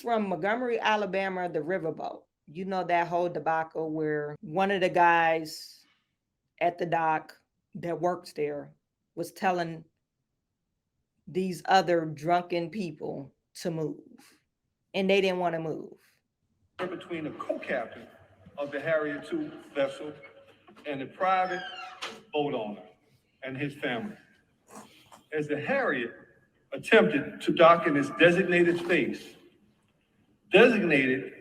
from Montgomery, Alabama, the Riverboat. You know that whole debacle where one of the guys at the dock that works there was telling these other drunken people to move, and they didn't want to move. Between the co-captain of the Harrier II vessel and the private boat owner and his family. As the Harriet attempted to dock in its designated space, designated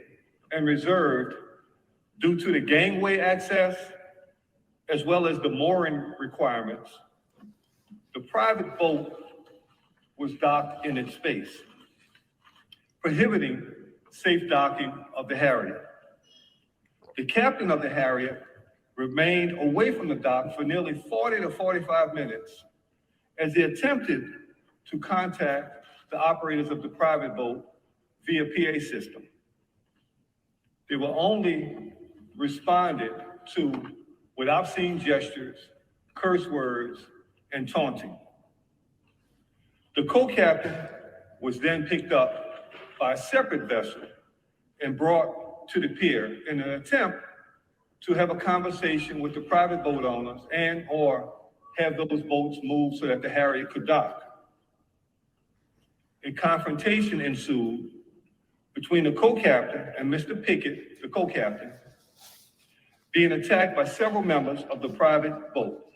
and reserved due to the gangway access, as well as the mooring requirements, the private boat was docked in its space, prohibiting safe docking of the Harriet. The captain of the Harriet remained away from the dock for nearly 40 to 45 minutes as he attempted to contact the operators of the private boat via PA system. They were only responded to with obscene gestures, curse words, and taunting. The co-captain was then picked up by a separate vessel and brought to the pier in an attempt to have a conversation with the private boat owners and or have those boats moved so that the Harriet could dock. A confrontation ensued between the co-captain and Mr. Pickett, the co-captain, being attacked by several members of the private boat.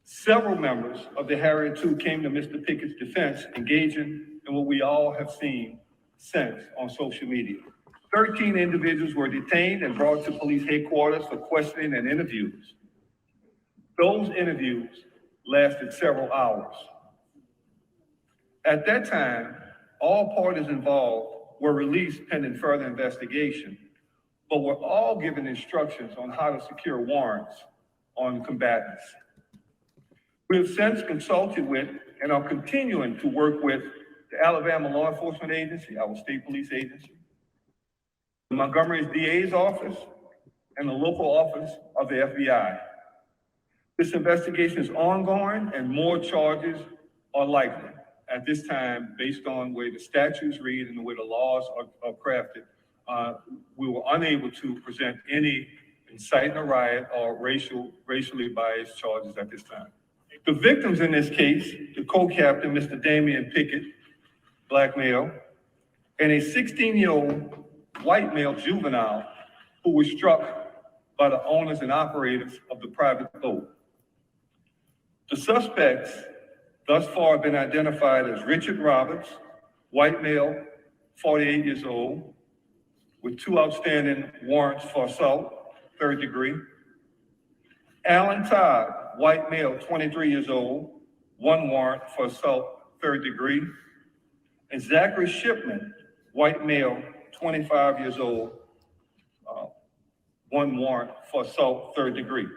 Several members of the Harriet II came to Mr. Pickett's defense, engaging in what we all have seen since on social media. 13 individuals were detained and brought to police headquarters for questioning and interviews. Those interviews lasted several hours. At that time, all parties involved were released pending further investigation, but were all given instructions on how to secure warrants on combatants. We have since consulted with and are continuing to work with the Alabama Law Enforcement Agency, our state police agency, the Montgomery's DA's office, and the local office of the FBI. This investigation is ongoing and more charges are likely. At this time, based on the way the statutes read and the way the laws are crafted, we were unable to present any inciting a riot or racially biased charges at this time. The victims in this case, the co-captain, Mr. Damian Pickett, black male, and a 16-year-old white male juvenile who was struck by the owners and operators of the private boat. The suspects thus far have been identified as Richard Roberts, white male, 48 years old, with 2 outstanding warrants for assault, 3rd degree. Alan Todd, white male, 23 years old, 1 warrant for assault, 3rd degree. And Zachary Shipman, white male, 25 years old, 1 warrant for assault, 3rd degree.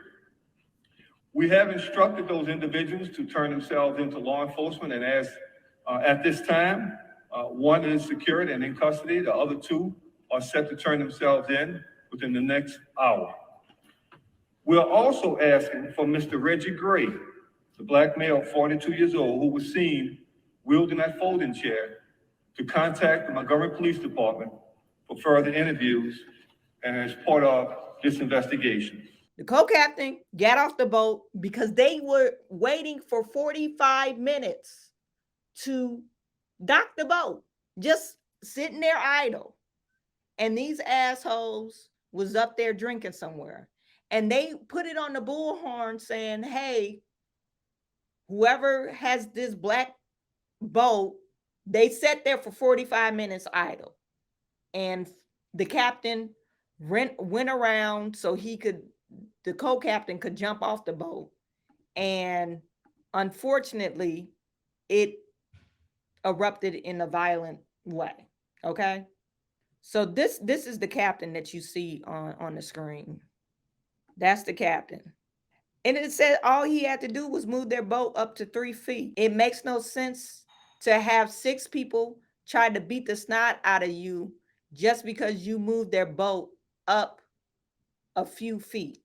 We have instructed those individuals to turn themselves into law enforcement, and as at this time, 1 is secured and in custody. The other 2 are set to turn themselves in within the next hour. We're also asking for Mr. Reggie Gray, the black male, 42 years old, who was seen wielding that folding chair, to contact the Montgomery Police Department for further interviews and as part of this investigation. The co-captain got off the boat because they were waiting for 45 minutes to dock the boat, just sitting there idle. And these assholes was up there drinking somewhere. And they put it on the bullhorn saying, hey, whoever has this black boat, they sat there for 45 minutes idle. And the captain went around so the co-captain could jump off the boat. And unfortunately, it erupted in a violent way. Okay. So this is the captain that you see on the screen. That's the captain. And it said all he had to do was move their boat up to 3 feet. It makes no sense to have 6 people try to beat the snot out of you just because you moved their boat up a few feet.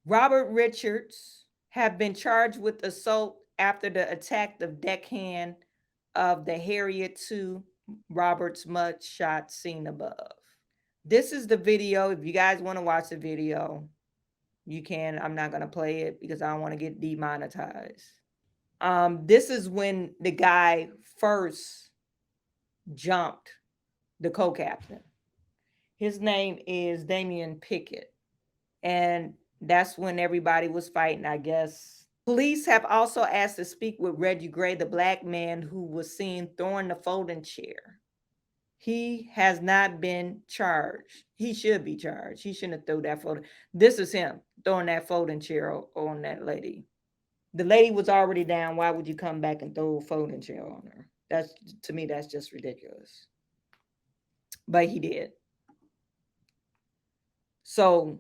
Robert Richards have been charged with assault after the attack of deckhand of the Harriet II Robert's mud shot seen above. This is the video. If you guys want to watch the video, you can. I'm not going to play it because I don't want to get demonetized. This is when the guy first jumped the co-captain. His name is Damian Pickett. And that's when everybody was fighting, I guess. Police have also asked to speak with Reggie Gray, the black man who was seen throwing the folding chair. He has not been charged. He should be charged. He shouldn't have thrown that folding. This is him throwing that folding chair on that lady. The lady was already down. Why would you come back and throw a folding chair on her? That's, to me, that's just ridiculous. But he did. So,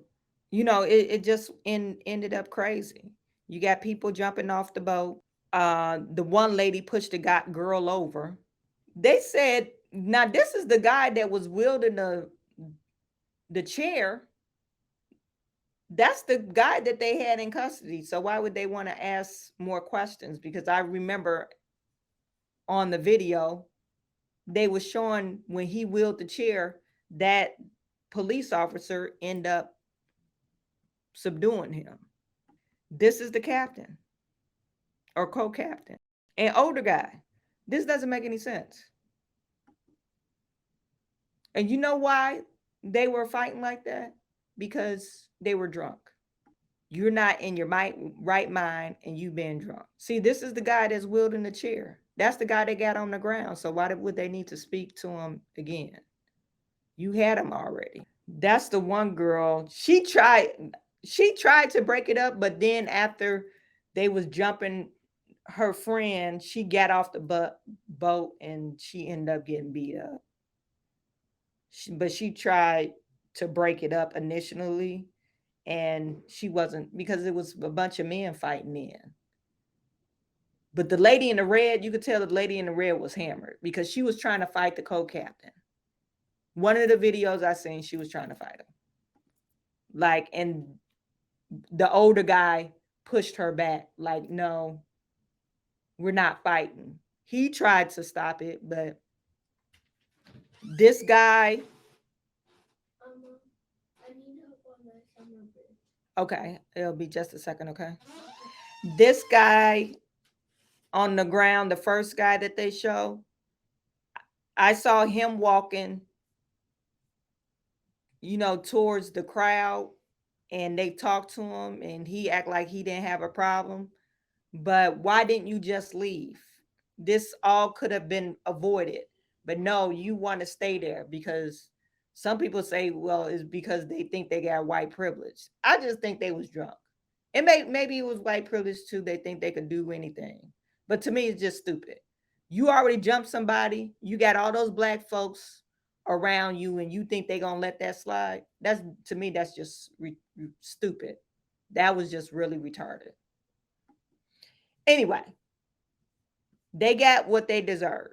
you know, it just ended up crazy. You got people jumping off the boat. The one lady pushed the girl over. They said, now this is the guy that was wielding the chair. That's the guy that they had in custody. So why would they want to ask more questions? Because I remember on the video, they were showing when he wheeled the chair, that police officer ended up subduing him. This is the captain or co-captain, an older guy. This doesn't make any sense. And you know why they were fighting like that? Because they were drunk. You're not in your right mind and you've been drunk. See, this is the guy that's wielding the chair. That's the guy that got on the ground. So why would they need to speak to him again? You had him already. That's the one girl. She tried to break it up, but then after they was jumping her friend, she got off the boat and she ended up getting beat up. But she tried to break it up initially, and she wasn't, because it was a bunch of men fighting in. But the lady in the red, you could tell the lady in the red was hammered because she was trying to fight the co-captain. One of the videos I seen, she was trying to fight him. Like, and the older guy pushed her back, like, no, we're not fighting. He tried to stop it, but this guy. I need help on the summer bridge. Okay, it'll be just a second, okay? This guy on the ground, the first guy that they show, I saw him walking, you know, towards the crowd, and they talked to him and he act like he didn't have a problem. But why didn't you just leave? This all could have been avoided. But no, you want to stay there because some people say, well, it's because they think they got white privilege. I just think they was drunk. And maybe it was white privilege too. They think they could do anything. But to me, it's just stupid. You already jumped somebody. You got all those black folks around you and you think they're going to let that slide. That's, to me, that's just stupid. That was just really retarded. Anyway, they got what they deserve.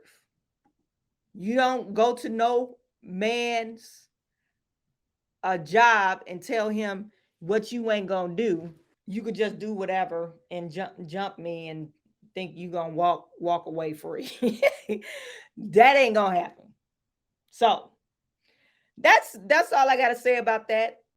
You don't go to no man's job and tell him what you ain't gonna do. You could just do whatever and jump me and think you gonna walk away free. That ain't gonna happen. So that's all I gotta say about that.